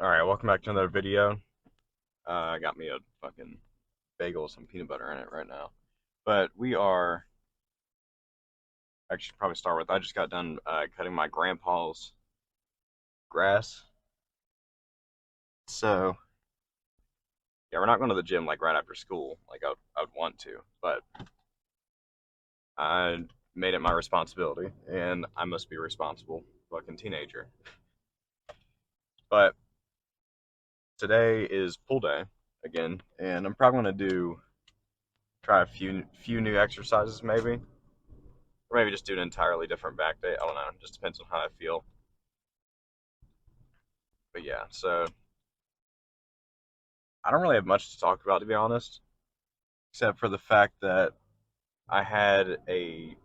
Alright, welcome back to another video. I got me a fucking bagel with some peanut butter in it right now. But we are, I should probably start with, I just got done cutting my grandpa's grass. So, yeah, we're not going to the gym like right after school, like I'd want to, but I made it my responsibility, and I must be responsible, fucking teenager. But today is pool day again, and I'm probably going to try a few new exercises maybe. Or maybe just do an entirely different back day. I don't know. It just depends on how I feel. But yeah, so I don't really have much to talk about, to be honest, except for the fact that I had a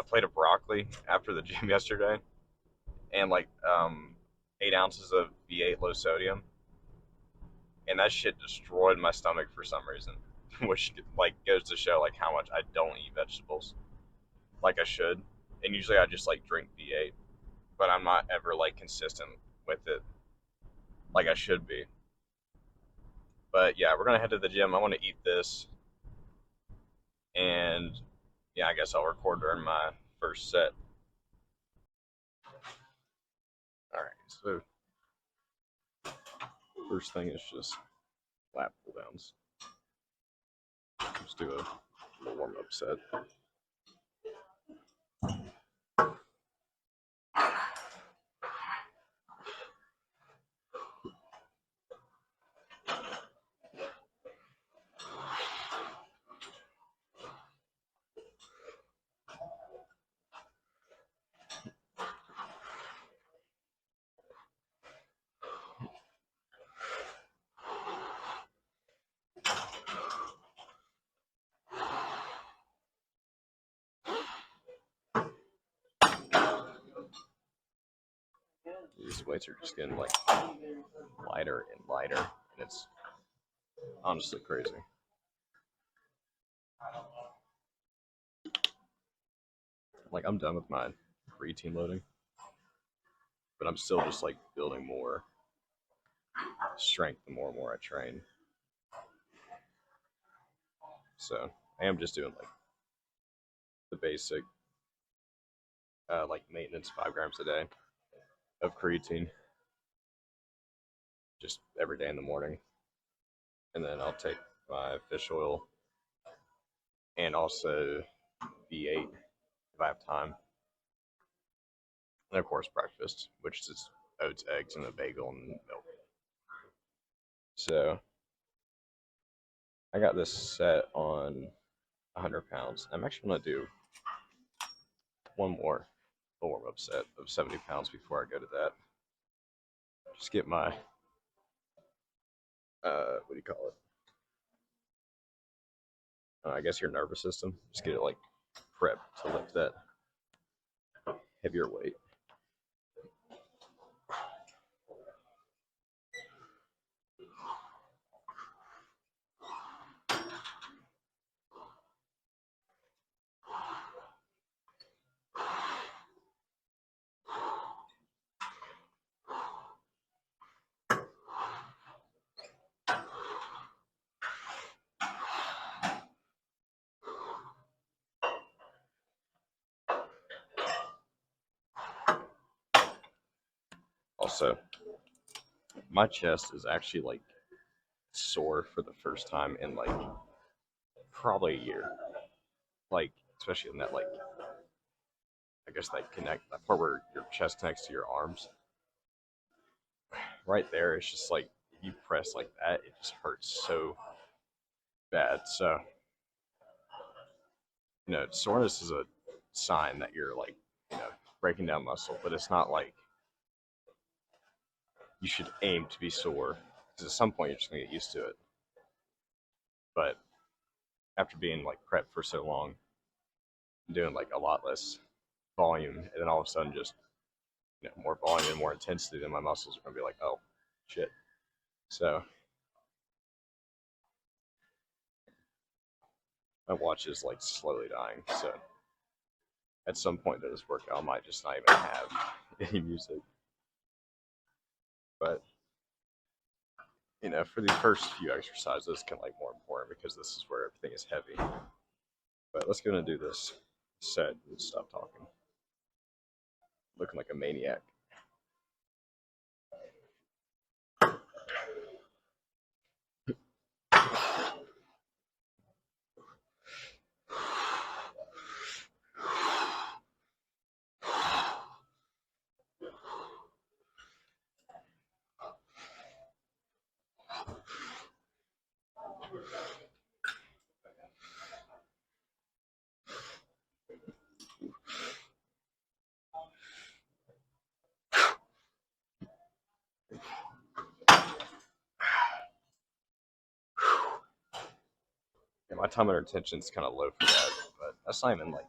plate of broccoli after the gym yesterday, and like 8 ounces of V8 low sodium, and that shit destroyed my stomach for some reason, which like goes to show like how much I don't eat vegetables like I should. And usually I just like drink V8, but I'm not ever like consistent with it like I should be. But yeah, we're gonna head to the gym. I want to eat this, and yeah, I guess I'll record during my first set. All right, so first thing is just lat pull downs. Just do a little warm up set. These weights are just getting like lighter and lighter, and it's honestly crazy. Like I'm done with my creatine loading, but I'm still just like building more strength the more and more I train. So I am just doing like the basic like maintenance 5 grams a day of creatine just every day in the morning, and then I'll take my fish oil and also V8 if I have time, and of course breakfast, which is oats, eggs, and a bagel and milk. So I got this set on 100 pounds. I'm actually gonna do one more warm up set of 70 pounds before I go to that. Just get my what do you call it? I guess your nervous system. Just get it like prepped to lift that heavier weight. Also, my chest is actually like sore for the first time in like probably a year. Like especially in that like I guess that part where your chest connects to your arms. Right there, it's just like if you press like that, it just hurts so bad. So soreness is a sign that you're like breaking down muscle, but it's not like you should aim to be sore because at some point you're just gonna get used to it. But after being like prepped for so long, doing like a lot less volume, and then all of a sudden just more volume and more intensity, then my muscles are gonna be like, oh shit. So my watch is like slowly dying. So at some point in this workout, I might just not even have any music. But for these first few exercises, it's kind of like more important because this is where everything is heavy. But let's go and do this set and stop talking. Looking like a maniac. Yeah, my time under tension is kind of low for that, but that's not even like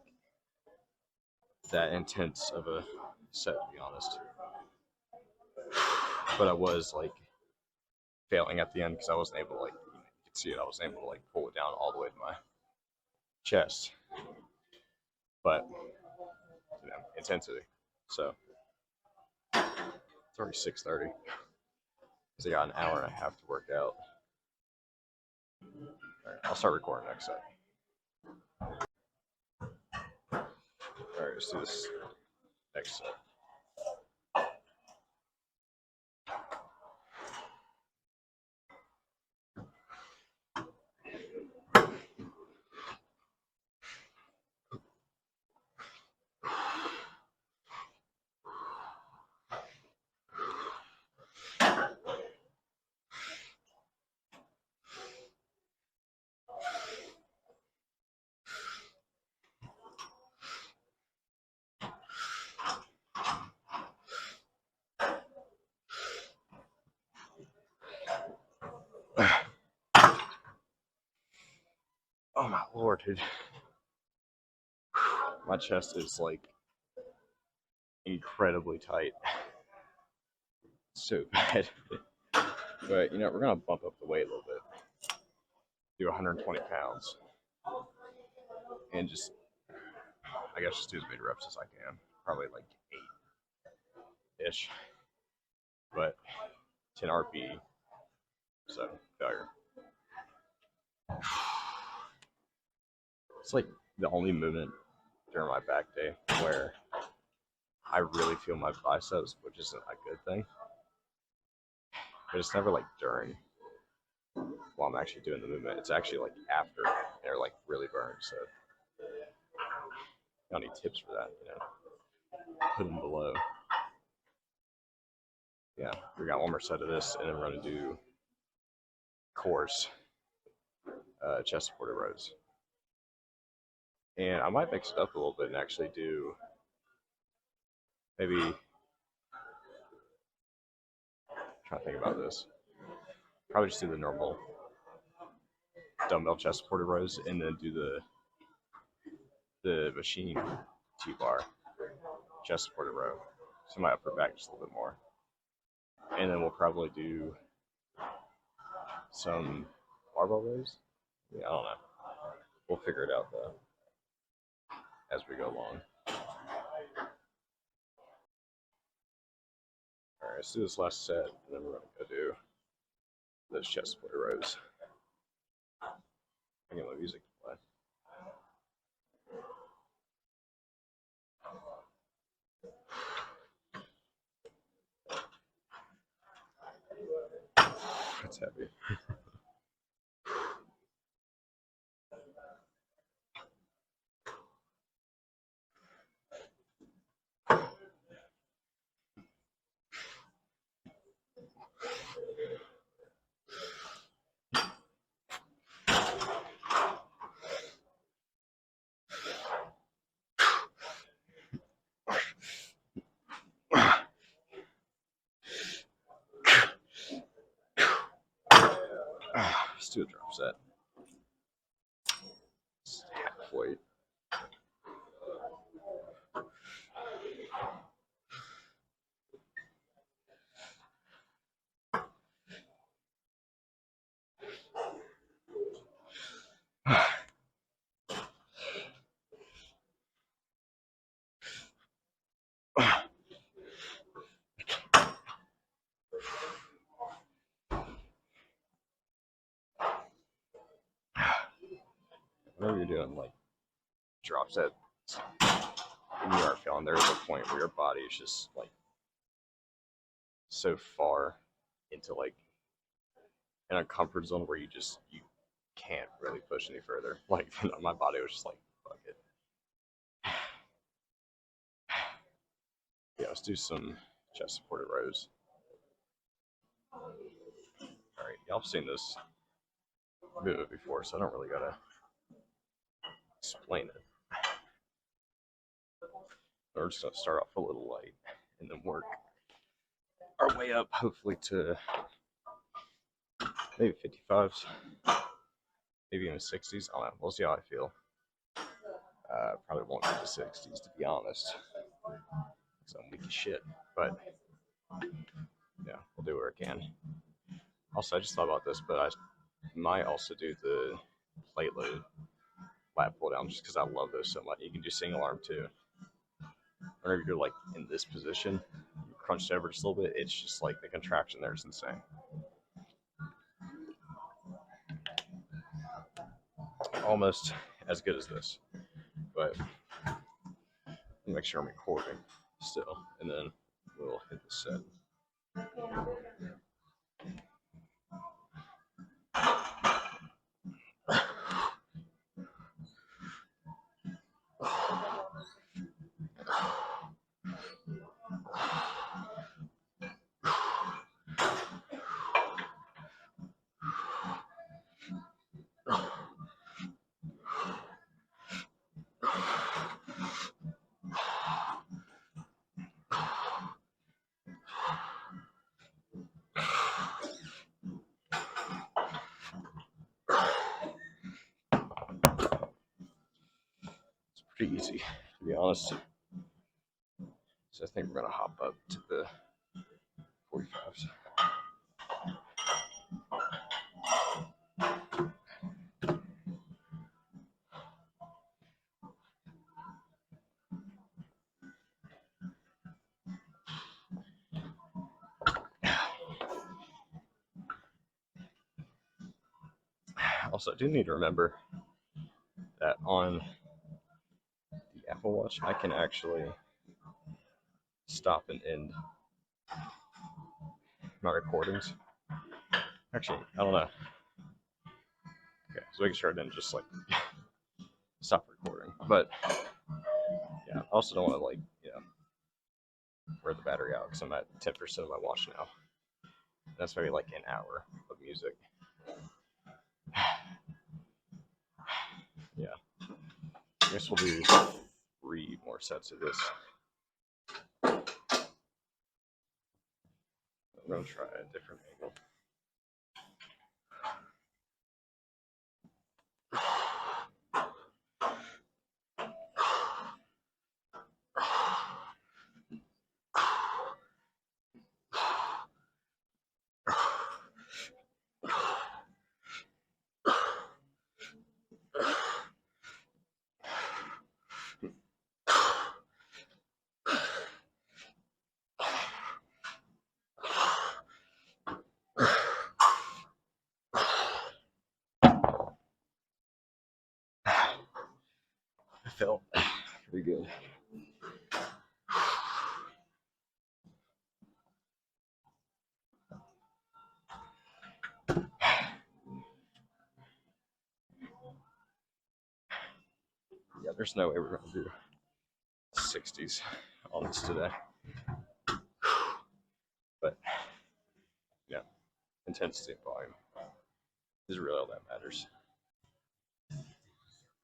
that intense of a set, to be honest. But I was like failing at the end because I wasn't able to like you can see it. I wasn't able to like pull it down all the way to my chest, but intensity. So it's already 6:30 because I got an hour and a half to work out. All right, I'll start recording next set. All right, let's do this next set. Oh my lord, dude. My chest is like incredibly tight. So bad. But we're gonna bump up the weight a little bit. Do 120 pounds. And just I guess just do as many reps as I can. Probably like 8-ish. But 10 RP. So failure. It's like the only movement during my back day where I really feel my biceps, which isn't a good thing. But it's never like during while I'm actually doing the movement. It's actually like after they're like really burned. So I don't need tips for that, Put them below. Yeah, we got one more set of this, and then we're gonna do course chest supported rows. And I might mix it up a little bit and actually do maybe trying to think about this. Probably just do the normal dumbbell chest supported rows and then do the machine T-bar chest supported row. So my upper back just a little bit more. And then we'll probably do some barbell rows. Yeah, I don't know. We'll figure it out though as we go along. All right, let's do this last set, and then we're gonna go do those chest supported rows. I get my music to play. That's heavy. Let's do a drop set. It's half weight. you're doing like drop sets and you are feeling there's a point where your body is just like so far into like in a comfort zone where you can't really push any further. Like my body was just like, fuck it. Yeah, let's do some chest supported rows. Alright, y'all have seen this movement before, so I don't really gotta explain it. We're just gonna start off a little light and then work our way up, hopefully to maybe 55s, maybe even 60s. I don't know. We'll see how I feel. Probably won't do the 60s to be honest, because I'm weak as shit. But yeah, we'll do what I can. Also, I just thought about this, but I might also do the plate load lat pull down just because I love those so much. You can do single arm too. Whenever you're like in this position, you crunch over just a little bit. It's just like the contraction there is insane. Almost as good as this, but make sure I'm recording still, and then we'll hit the set. Pretty easy, to be honest. So I think we're gonna hop up to the 45s. Also, I do need to remember that on the Apple Watch, I can actually stop and end my recordings. Actually, I don't know. Okay, so making sure I didn't just like stop recording. But yeah, I also don't want to like, wear the battery out because I'm at 10% of my watch now. That's maybe like an hour of music. Yeah. I guess we'll do 3 more sets of this. I'm gonna try a different angle. I felt pretty good. Yeah, there's no way we're gonna do 60s on this today. But yeah, intensity and volume is really all that matters.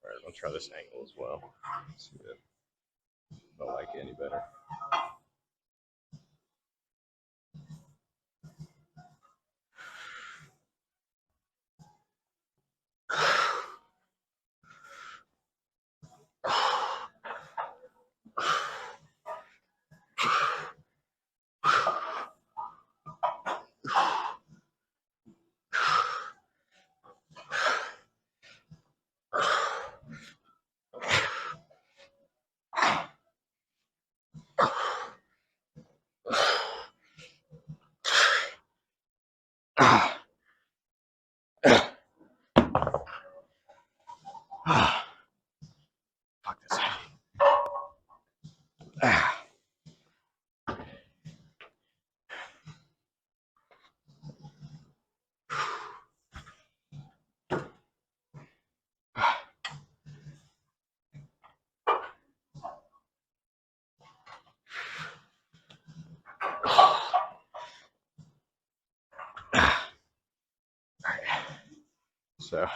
Alright, I'll try this angle as well. See if I like it any better. So,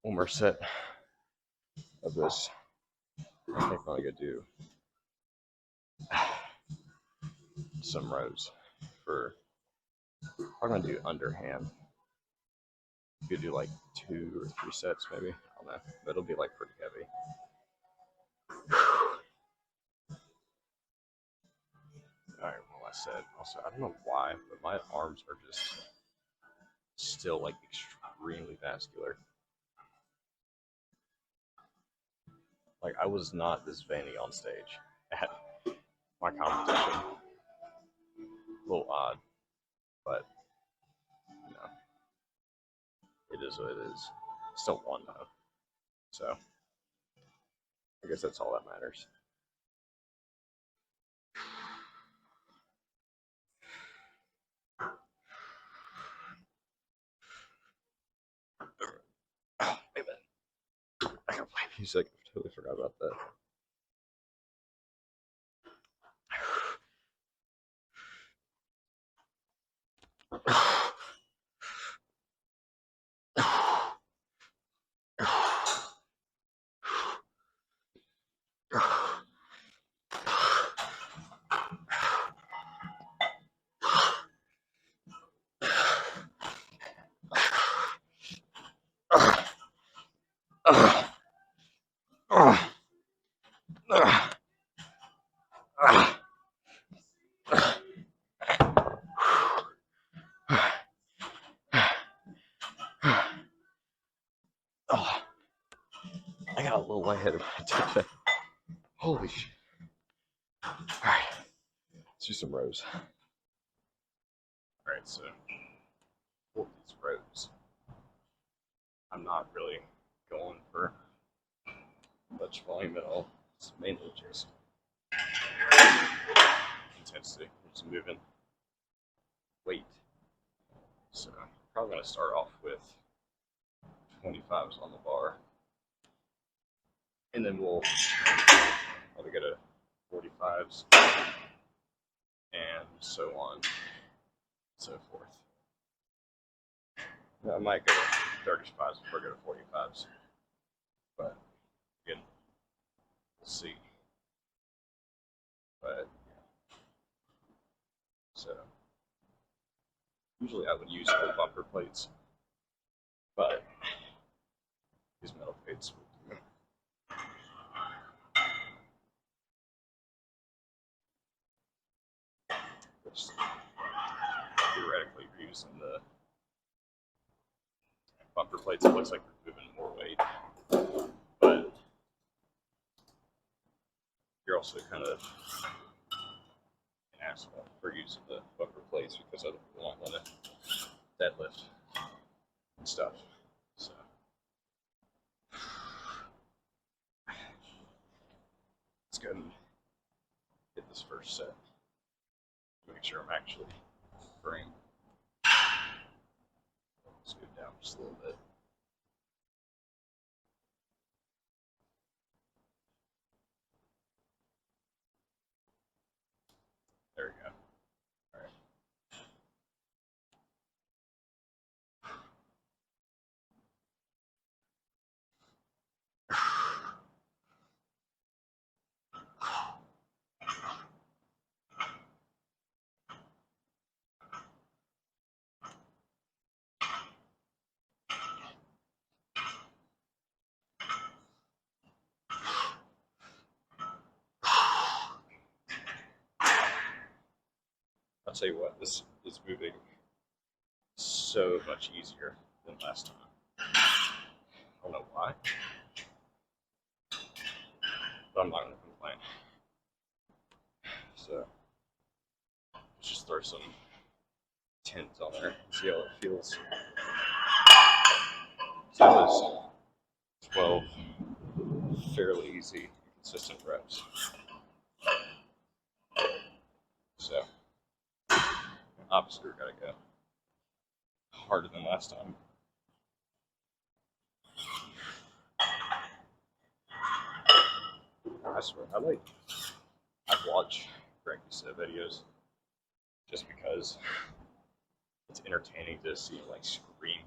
one more set of this. I think I'm gonna do some rows for. I'm gonna do underhand. You could do like 2 or 3 sets, maybe. I don't know, but it'll be like pretty heavy. All right, well, I said also, I don't know why, but my arms are just still like extremely vascular. Like, I was not this veiny on stage at my competition. A little odd, but you know, it is what it is. Still won though, so I guess that's all that matters. Oh, wait a minute. I gotta play music. I totally forgot about that. Oh, I got a little lightheaded when I did that. Holy shit. Alright, let's do some rows. Alright, so for these rows, I'm not really going for much volume at all. It's mainly just intensity. I'm just moving weight. So I'm probably going to start off with 25s on the bar. And then we'll probably go to 45s and so on and so forth. I might go to 35s before I go to 45s. But again, we'll see. But so usually I would use full bumper plates, but these metal plates will do. Just theoretically, you're using the bumper plates. It looks like you're moving more weight, but you're also kind of an asshole for using the bumper plates because other people don't want to deadlift and stuff. So let's go ahead and hit this first set. Make sure I'm actually frame. Scoot down just a little bit. There we go. All right. I'll tell you what, this is moving so much easier than last time. I don't know why, but I'm not going to complain. So let's just throw some tint on there and see how it feels. So that was 12 fairly easy, consistent reps. So opposite, we gotta go harder than last time. I swear, I watch Greg Doucette videos just because it's entertaining to see him like scream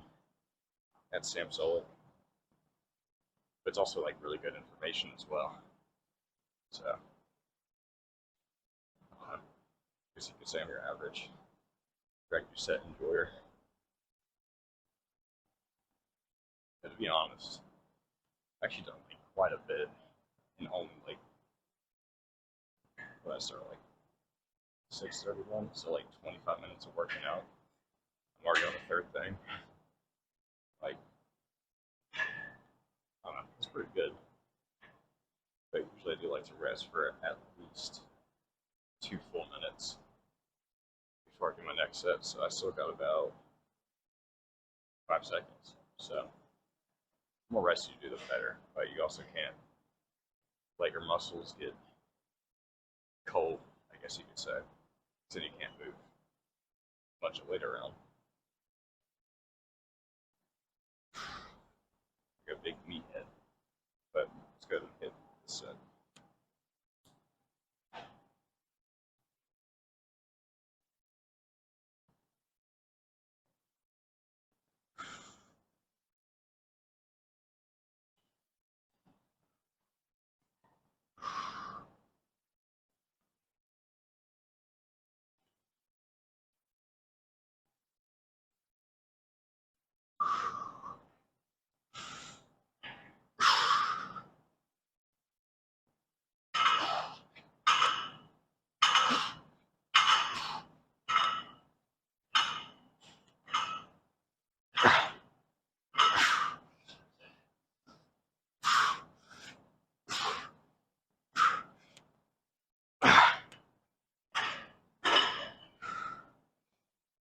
at Sam Solik. But it's also like really good information as well. So, I guess you could say I'm your average director set enjoyer. But to be honest, I've actually done like quite a bit in only like when I started like 6:31, so like 25 minutes of working out. I'm already on the third thing. Like, I don't know, it's pretty good. But usually I do like to rest for at least 2 full minutes before I do my next set. So I still got about 5 seconds. So the more rest you do, the better. But you also can't let your muscles get cold, I guess you could say. So you can't move much of weight around. Like a big meathead. But let's go and hit the set.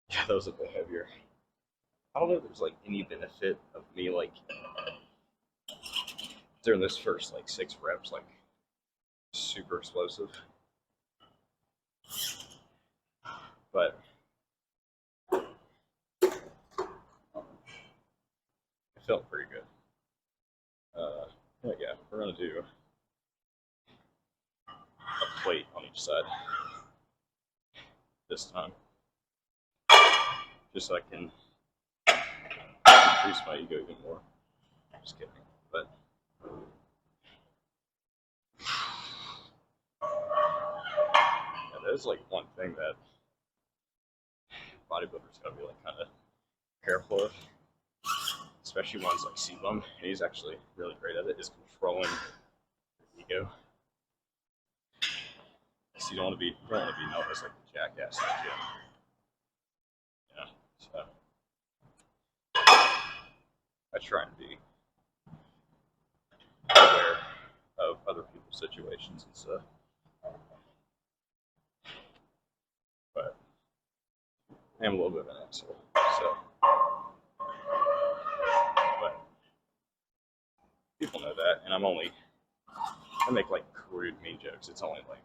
Yeah, that was a bit heavier. I don't know if there's like any benefit of me like during this first like 6 reps, like super explosive. But it felt pretty good. Yeah, we're gonna do a plate on each side this time, just so I can increase my ego even more. Just kidding, but yeah, that is like one thing that bodybuilders gotta be like kind of careful of, especially ones like Sebum. He's actually really great at it. Is controlling your ego. So you don't want to be known as like the jackass in the gym. Yeah. So I try and be aware of other people's situations and stuff. But I am a little bit of an asshole. So, but people know that, and I make like crude, mean jokes. It's only like,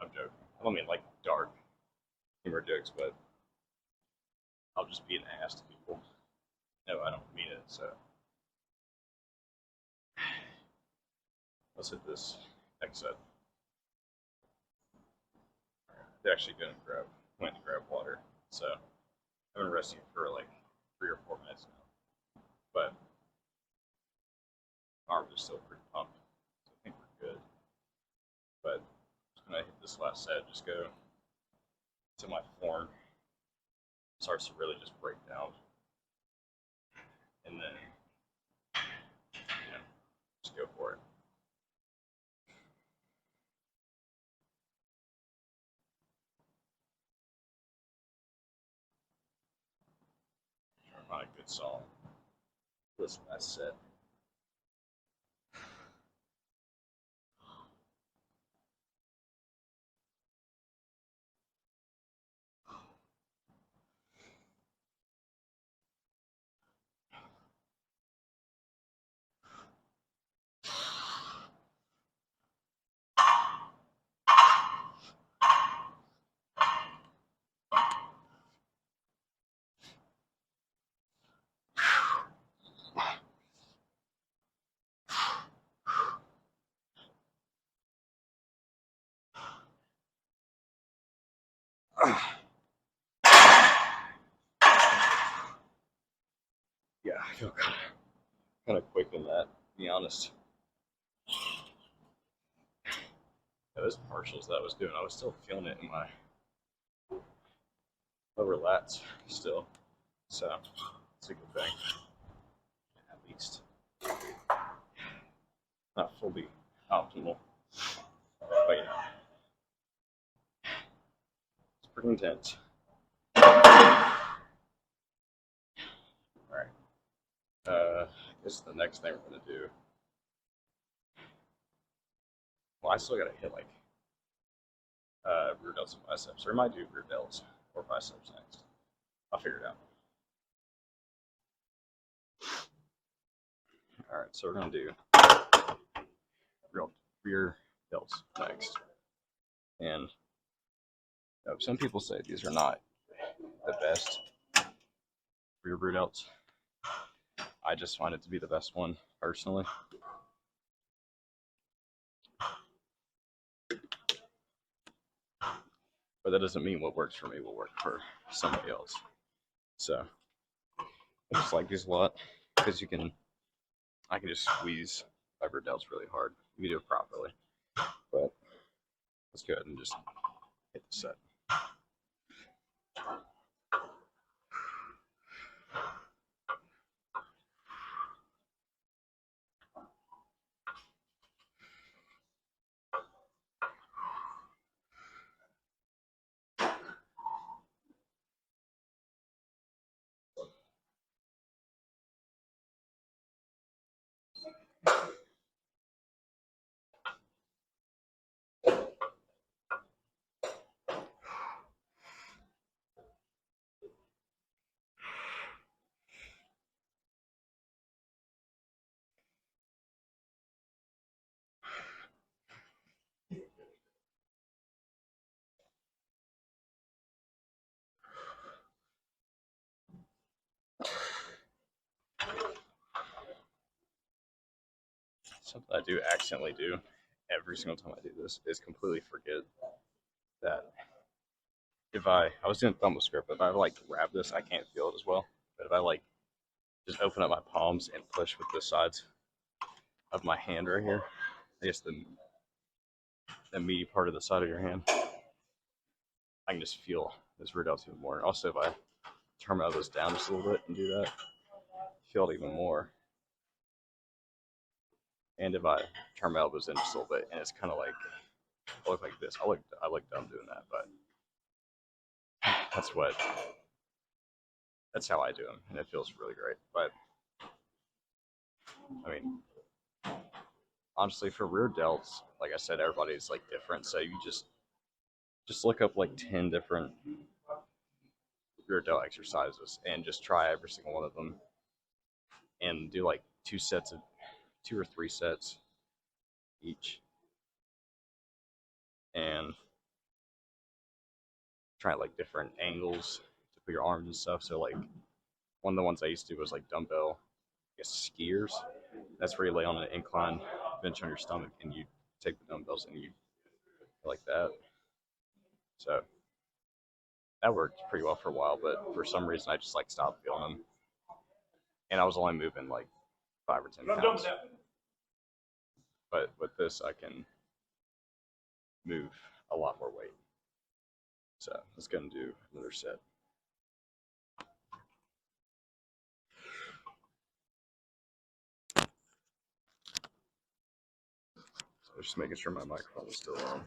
I'm joking. I don't mean like dark humor jokes, but I'll just be an ass to people. No, I don't mean it. So let's hit this next set. They're actually went to grab water. So I've been resting for like 3 or 4 minutes now. But arms are still pretty pumped. So I think we're good. But I'm just gonna hit this last set, just go until my form starts to really just break down. And then just go for it. Try to find a good song. This last set. I feel kind of quick in that, to be honest. Those partials that I was doing, I was still feeling it in my lower lats still. So it's a good thing, at least. Not fully optimal, but you know, it's pretty intense. All right. I guess the next thing we're gonna do. Well, I still gotta hit like rear delts and biceps, or I might do rear delts or biceps next. I'll figure it out. All right, so we're gonna do rear delts next, and some people say these are not the best rear delts. I just find it to be the best one personally. But that doesn't mean what works for me will work for somebody else. So I just like these a lot because I can just squeeze my rear delts really hard. You can do it properly. But let's go ahead and just hit the set. Something I do accidentally do every single time I do this is completely forget that if I was doing thumb grip, if I like grab this, I can't feel it as well. But if I like just open up my palms and push with the sides of my hand right here, I guess the meaty part of the side of your hand, I can just feel this rear delt even more. Also, if I turn my elbows down just a little bit and do that, feel it even more. And if I turn my elbows in just a little bit, and it's kind of like I look like this. I look dumb doing that, but that's how I do them, and it feels really great. But I mean, honestly, for rear delts, like I said, everybody's like different. So you just look up like 10 different rear delt exercises and just try every single one of them, and do like 2 or 3 sets each, and try like different angles to put your arms and stuff. So like one of the ones I used to do was like dumbbell, I guess skiers. That's where you lay on an incline bench on your stomach and you take the dumbbells and you like that. So that worked pretty well for a while, but for some reason I just like stopped feeling them, and I was only moving like 5 or 10 pounds. But with this, I can move a lot more weight. So let's go and do another set. So just making sure my microphone is still on.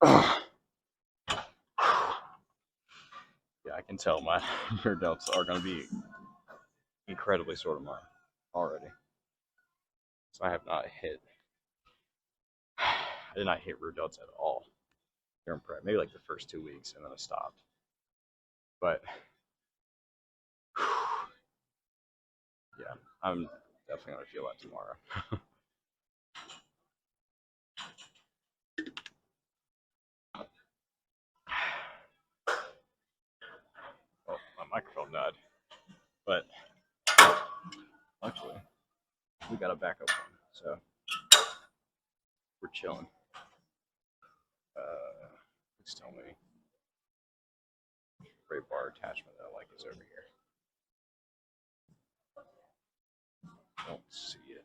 Yeah, I can tell my rear delts are going to be incredibly sore tomorrow already. So I have not hit. I did not hit rear delts at all during prep. Maybe like the first 2 weeks, and then I stopped. But yeah, I'm definitely going to feel that tomorrow. Well, my microphone died, but luckily we got a backup one, so we're chilling. Please tell me great bar attachment that I like is over here. I don't see it.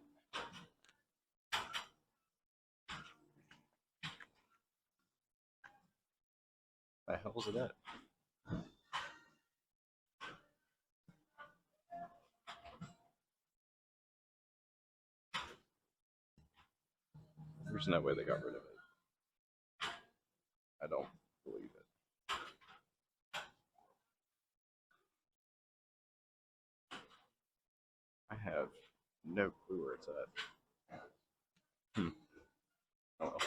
The hell is it at? There's no way they got rid of it. I don't believe it. I have no clue where it's at. Oh well.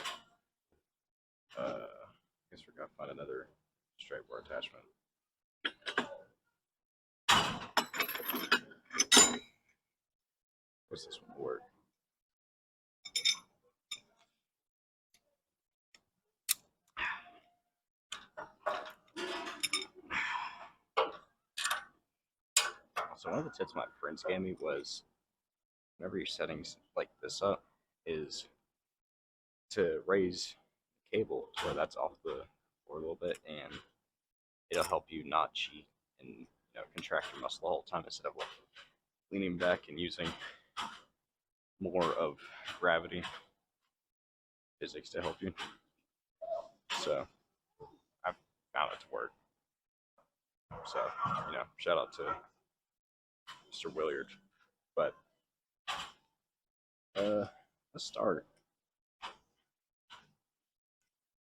Guess we're gonna find another straight bar attachment. What's this one work? So one of the tips my friends gave me was whenever you're setting like this up is to raise the cable to where that's off the floor a little bit, and it'll help you not cheat and contract your muscle the whole time instead of like leaning back and using more of gravity physics to help you. So I've found it to work. So shout out to Mr. Williard. But let's start.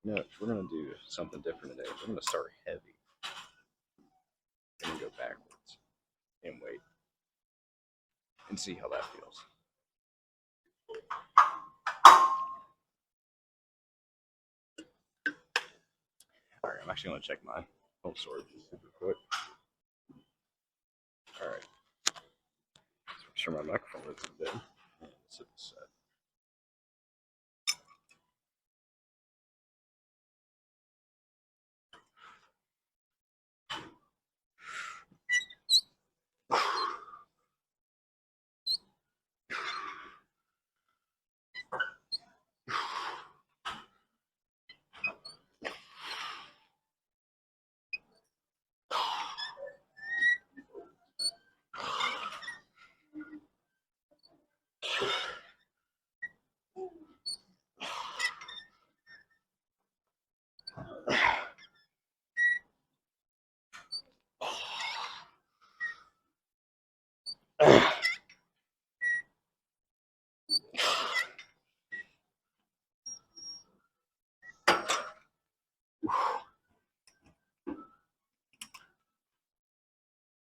We're gonna do something different today. We're gonna start heavy and then go backwards and wait and see how that feels. All right, I'm actually gonna check my home storage super quick. All right, so make sure my microphone isn't dead. Let's hit the set.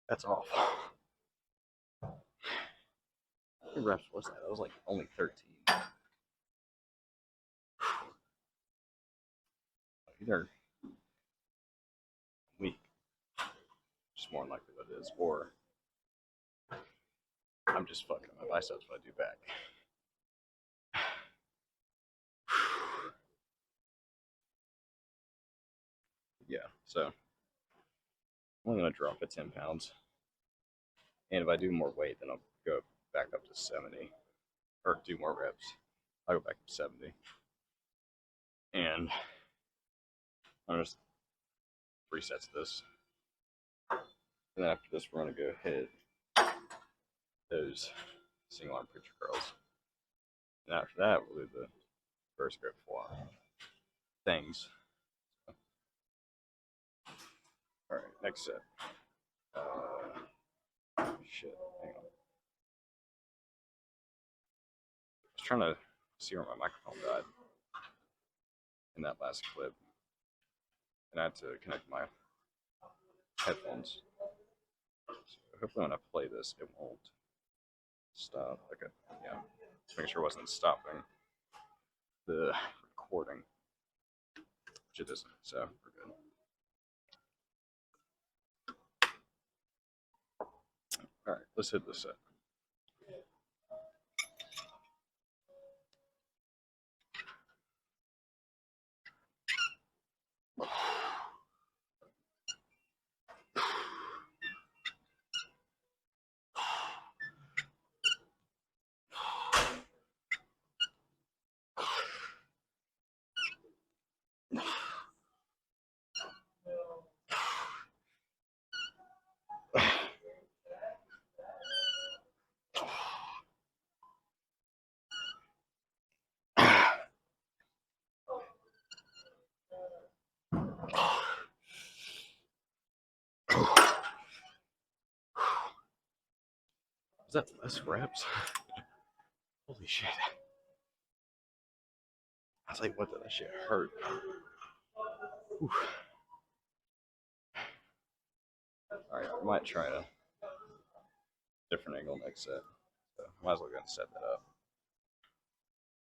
That's off. How many reps was that? That was like only 13. Either weak, just more likely that it is, or I'm just fucking my biceps when I do back. Yeah, so I'm only gonna drop it 10 pounds. And if I do more weight, then I'll go back up to 70 or do more reps. I'll go back to 70. And I'm just 3 sets of this. And then after this, we're going to go hit those single arm preacher curls. And after that, we'll do the first grip full arm things. All right, next set. Shit, hang on. I was trying to see where my microphone died in that last clip. and I had to connect my headphones. So hopefully, when I play this, it won't stop. Okay, yeah, just making sure it wasn't stopping the recording, which it isn't. So we're good. All right, let's hit this set. Is that less reps? Holy shit. I was like, what did that shit hurt? Whew. Alright, I might try a different angle next set. So might as well go and set that up.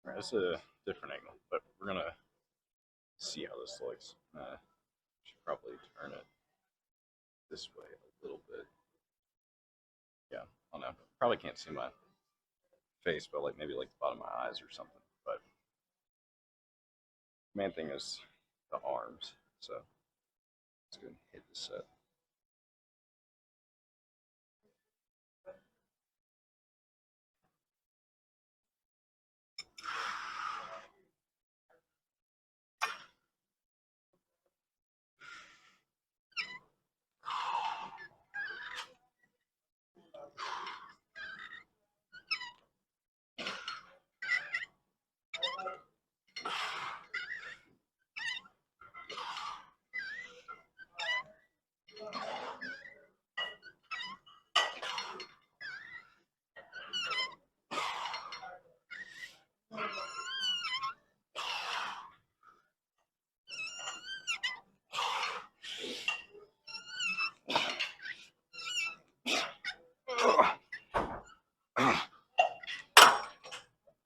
Alright, it's a different angle, but we're gonna see how this looks. Should probably turn it this way a little bit. Yeah, I don't know. Probably can't see my face, but like maybe like the bottom of my eyes or something. But main thing is the arms. So let's go and hit the set.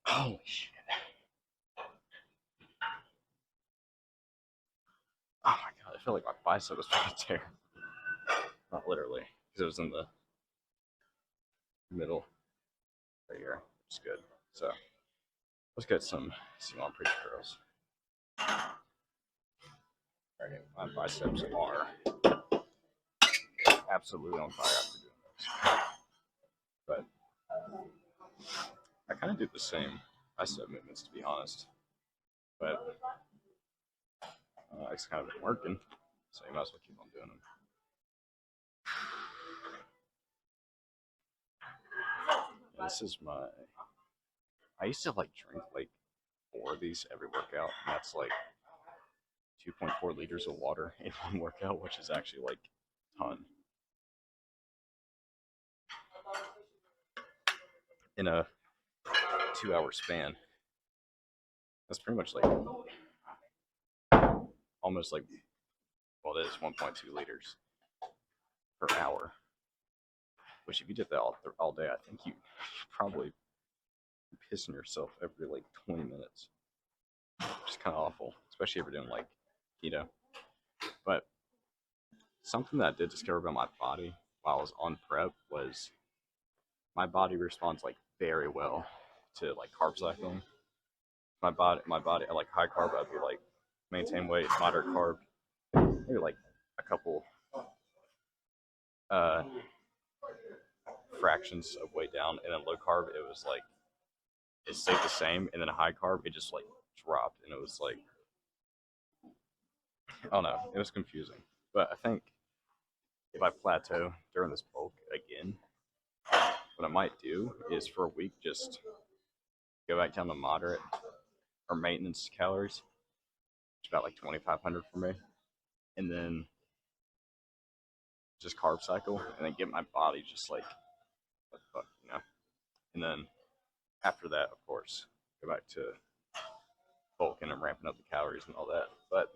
Holy shit. Oh my god, I feel like my bicep was about to tear. Not literally, because it was in the middle right here, which is good. So let's get some arm preacher curls. Alright, my biceps are absolutely on fire after doing this. But I kind of do the same bicep movements, to be honest. But it's kind of been working, so you might as well keep on doing them. And this is my. I used to like drink like 4 of these every workout, and that's like 2.4 liters of water in one workout, which is actually like a ton. In a 2-hour span. That's pretty much like almost like, well, it is 1.2 liters per hour. Which, if you did that all day, I think you probably pissing yourself every like 20 minutes. Which is kind of awful, especially if you're doing like keto. But something that I did discover about my body while I was on prep was my body responds like very well to like carb cycling. My body, I like high carb. I'd be like maintain weight, moderate carb, maybe like a couple uh, fractions of weight down, and then low carb, it was like it stayed the same, and then a high carb, it just like dropped, and it was like I don't know, it was confusing. But I think if I plateau during this bulk again, what I might do is for a week just go back down to moderate or maintenance calories, which is about like 2,500 for me, and then just carb cycle, and then get my body just like what the fuck, you know. And then after that, of course, go back to bulking and ramping up the calories and all that. But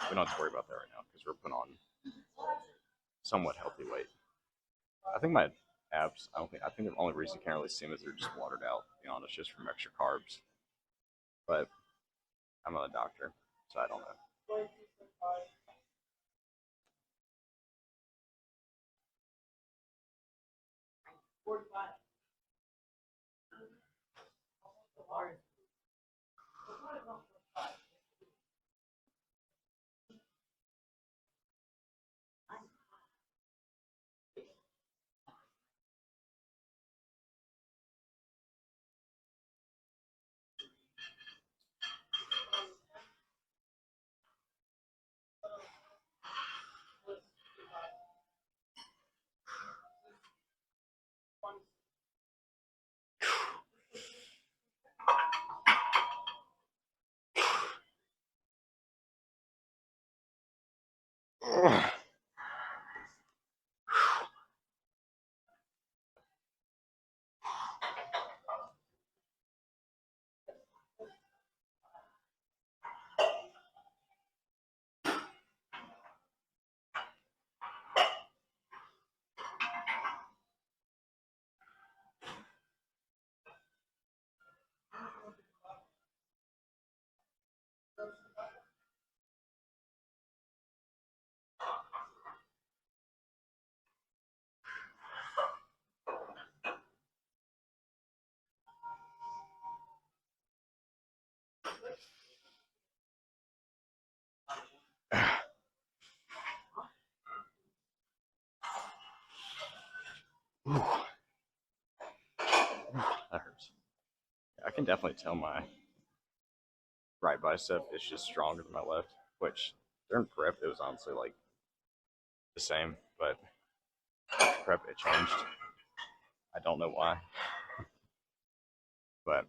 We don't have to worry about that right now because we're putting on somewhat healthy weight. I think my abs. I think the only reason you can't really see them is they're just watered out. To be honest, just from extra carbs. But I'm not a doctor, so I don't know. That hurts. I can definitely tell my right bicep is just stronger than my left, which during prep it was honestly like the same, but prep it changed. I don't know why, but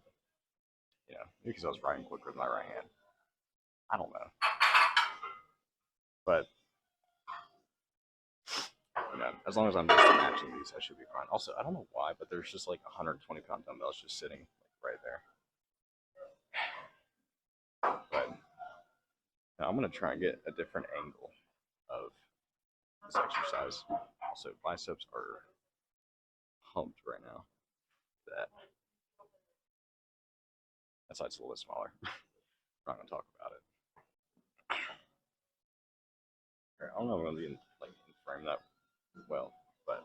because I was writing quicker with my right hand. I don't know, but as long as I'm just matching these, I should be fine. Also, I don't know why, but there's just like 120-pound dumbbells just sitting like right there. But I'm gonna try and get a different angle of this exercise. Also, biceps are humped right now. That side's a little bit smaller. I'm not gonna talk about it. I don't know if I'm gonna be in frame that well, but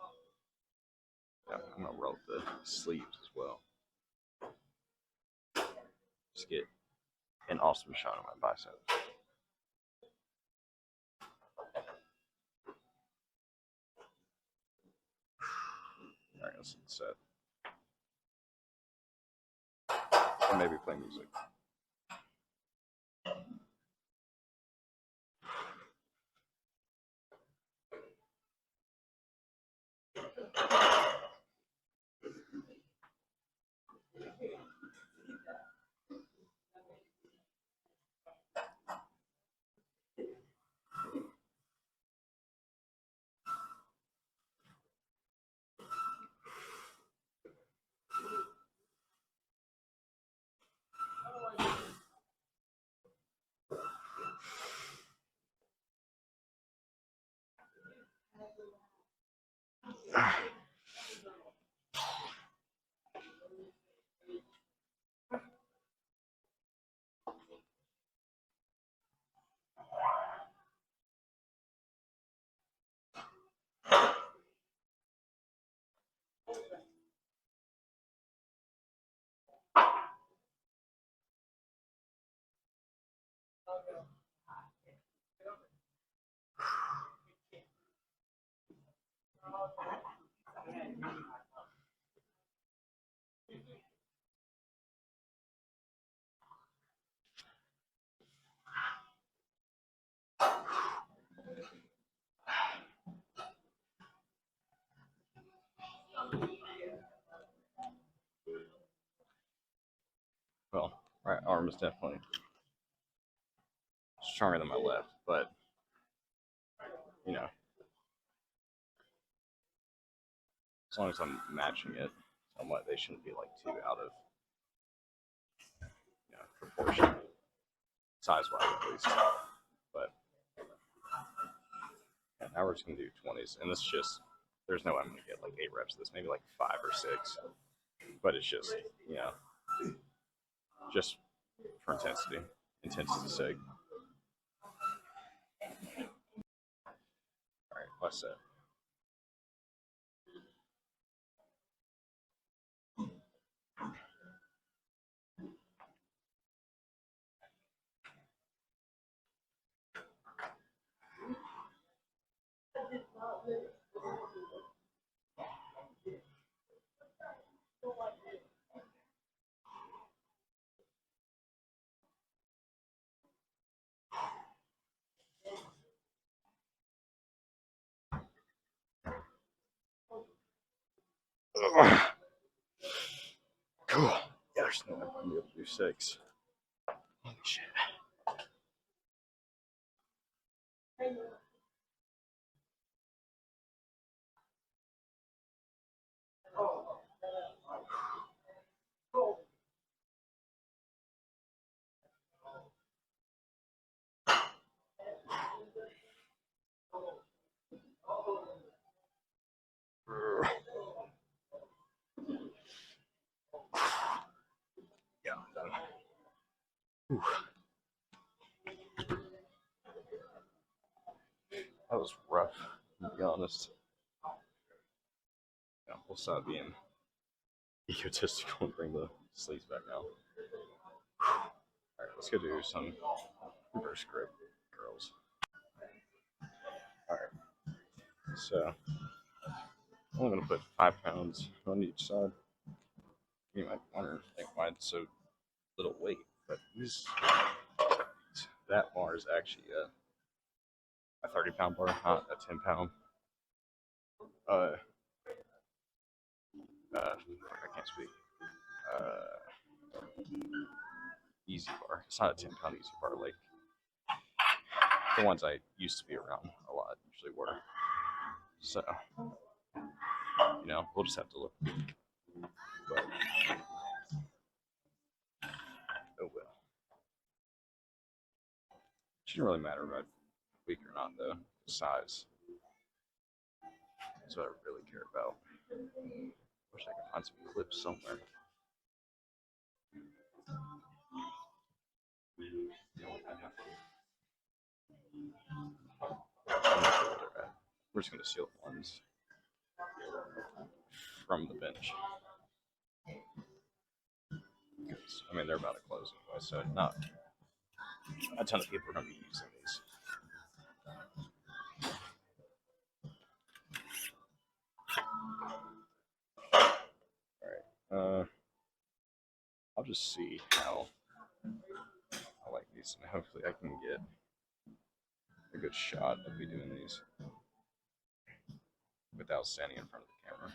yeah, I'm gonna roll the sleeves as well. Just get an awesome shot of my bicep. All right, let's set. Or maybe play music. Well, right arm is definitely stronger than my left, but as long as I'm matching it somewhat, they shouldn't be like too out of proportion, size wise at least. But Now we're just gonna do 20s, and this is just there's no way I'm gonna get like 8 reps of this, maybe like 5 or 6, but it's just just for intensity's sake. All right, last set. Cool. Yeah, there's no way I'm gonna be able to do 6. Holy shit. Yeah, I'm done. Whew. That was rough, to be honest. Yeah, we'll stop being egotistical and bring the sleeves back out. Alright, let's go do some reverse grip curls. Alright, so I'm going to put 5 pounds on each side. You might wonder like, why it's so little weight, but that bar is actually a 30-pound bar, not a 10-pound. I can't speak. Easy bar. It's not a 10-pound easy bar like the ones I used to be around a lot usually were. So, we'll just have to look. But, oh well. Shouldn't really matter about weak or not, though. Size. That's what I really care about. Wish I could find some clips somewhere. We're just gonna seal the ones from the bench. I mean, they're about to close anyway, so not a ton of people are gonna be using these. All right. I'll just see how I like these, and hopefully I can get a good shot of me doing these without standing in front of the camera.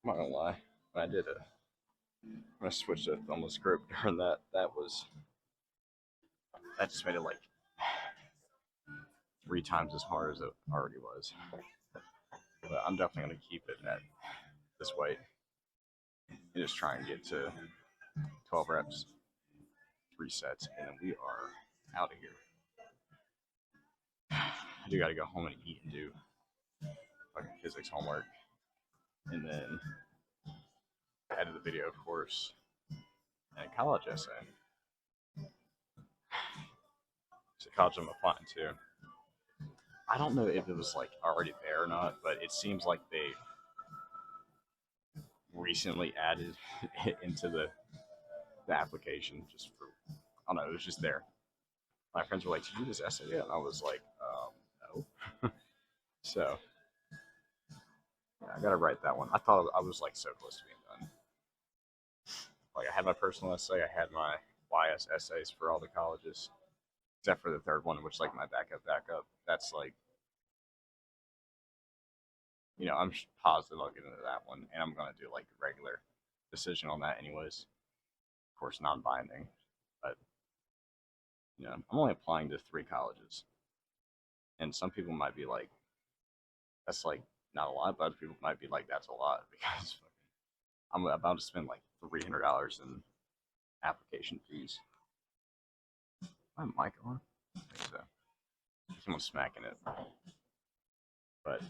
I'm not gonna lie, when I switched to thumbless grip during that just made it like 3 times as hard as it already was. But I'm definitely gonna keep it at this weight and just try and get to 12 reps, 3 sets, and then we are out of here. I do gotta go home and eat and do fucking physics homework, and then edit the video, of course, and a college essay. So college I'm applying to. I don't know if it was like already there or not, but it seems like they recently added it into the application just for, I don't know, it was just there. My friends were like, "Did you do this essay yet?" And I was like, "No." So yeah, I gotta write that one. I thought I was like so close to being done. Like I had my personal essay, I had my YS essays for all the colleges, except for the third one, which is like my backup. That's like, I'm positive I'll get into that one, and I'm gonna do like a regular decision on that anyways. Of course, non-binding, but I'm only applying to three colleges, and some people might be like, that's like not a lot, but other people might be like, that's a lot because I'm about to spend like $300 in application fees. My mic on? I think so. Someone's smacking it, but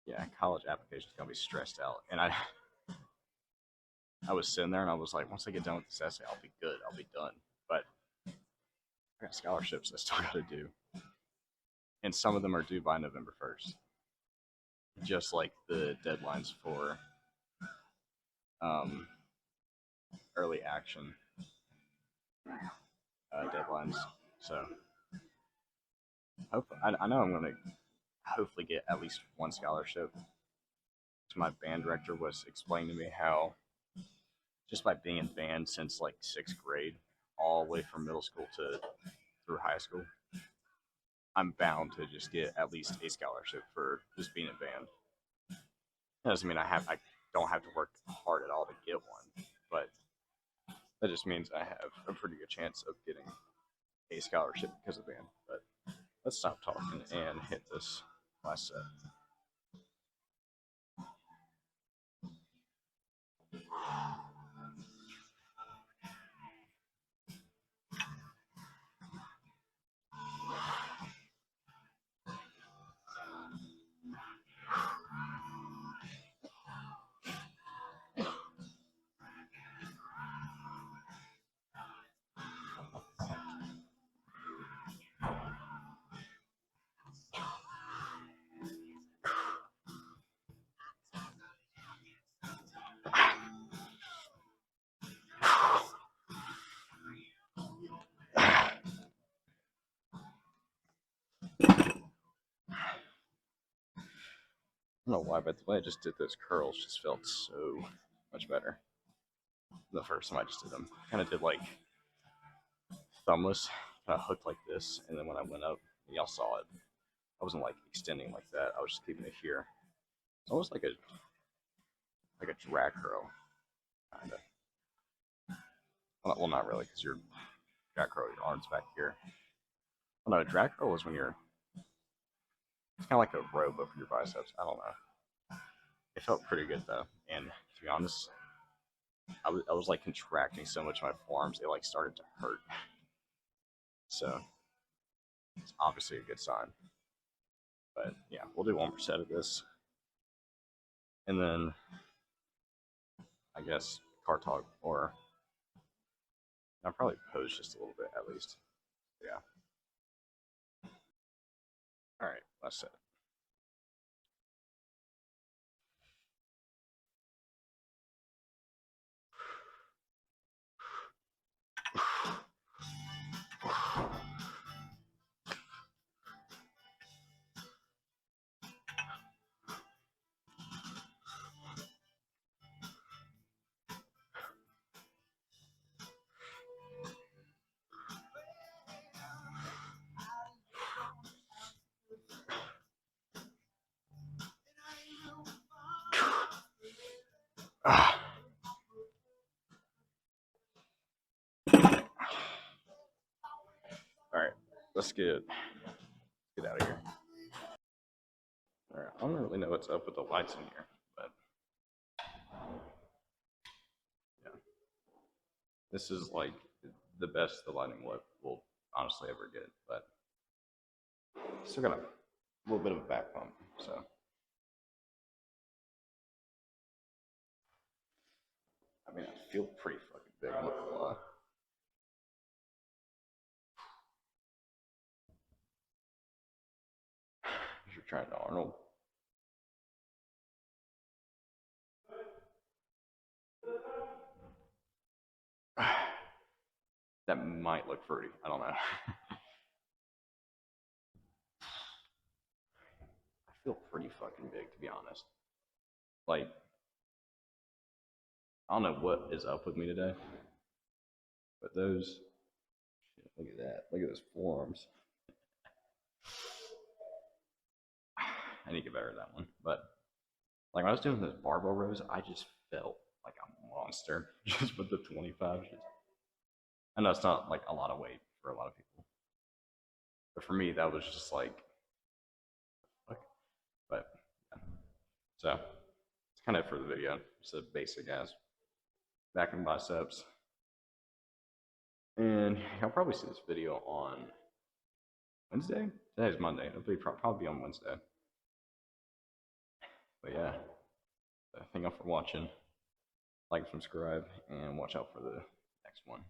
yeah, college application's gonna be stressed out, and I was sitting there and I was like, once I get done with this essay, I'll be good. I'll be done. But I got scholarships I still got to do, and some of them are due by November 1st, just like the deadlines for um, early action deadlines. So hopefully, I know I'm gonna hopefully get at least one scholarship. So my band director was explaining to me how just by being in band since like sixth grade, all the way from middle school to through high school, I'm bound to just get at least a scholarship for just being in band. That doesn't mean I don't have to work hard at all to get one, but that just means I have a pretty good chance of getting a scholarship because of band. But let's stop talking and hit this last set. I don't know why, but the way I just did those curls just felt so much better the first time I just did them. Kind of did like thumbless, kind of hooked like this, and then when I went up, y'all saw it. I wasn't like extending like that. I was just keeping it here. It's almost like a drag curl, kind of. Well, not really, because your drag curl, your arms back here. Well, no, drag curl is when it's kind of like a robe over your biceps. I don't know. It felt pretty good though, and to be honest, I was like contracting so much in my forearms, it like started to hurt. So it's obviously a good sign. But yeah, we'll do one more set of this, and then I guess car talk, or I'll probably pose just a little bit at least. Yeah. All right, last set. Ah. All right, let's get out of here. All right, I don't really know what's up with the lights in here, but yeah, this is like the best the lighting will honestly ever get. But still got a little bit of a back bump, so I mean I feel pretty fucking big. I'm not gonna lie. If you're trying to Arnold, That might look fruity. I don't know. I feel pretty fucking big, to be honest. Like, I don't know what is up with me today, but those, shit, look at that. Look at those forearms. I need to get better at that one. But, like, when I was doing those barbell rows, I just felt like a monster just with the 25. I know it's not, like, a lot of weight for a lot of people. But for me, that was just like, fuck. But, yeah. So, it's kind of it for the video. Just a basic ass back and biceps. And I'll probably see this video on Wednesday. Today's Monday. It'll be probably on Wednesday. But yeah, thank you all for watching. Like, subscribe, and watch out for the next one.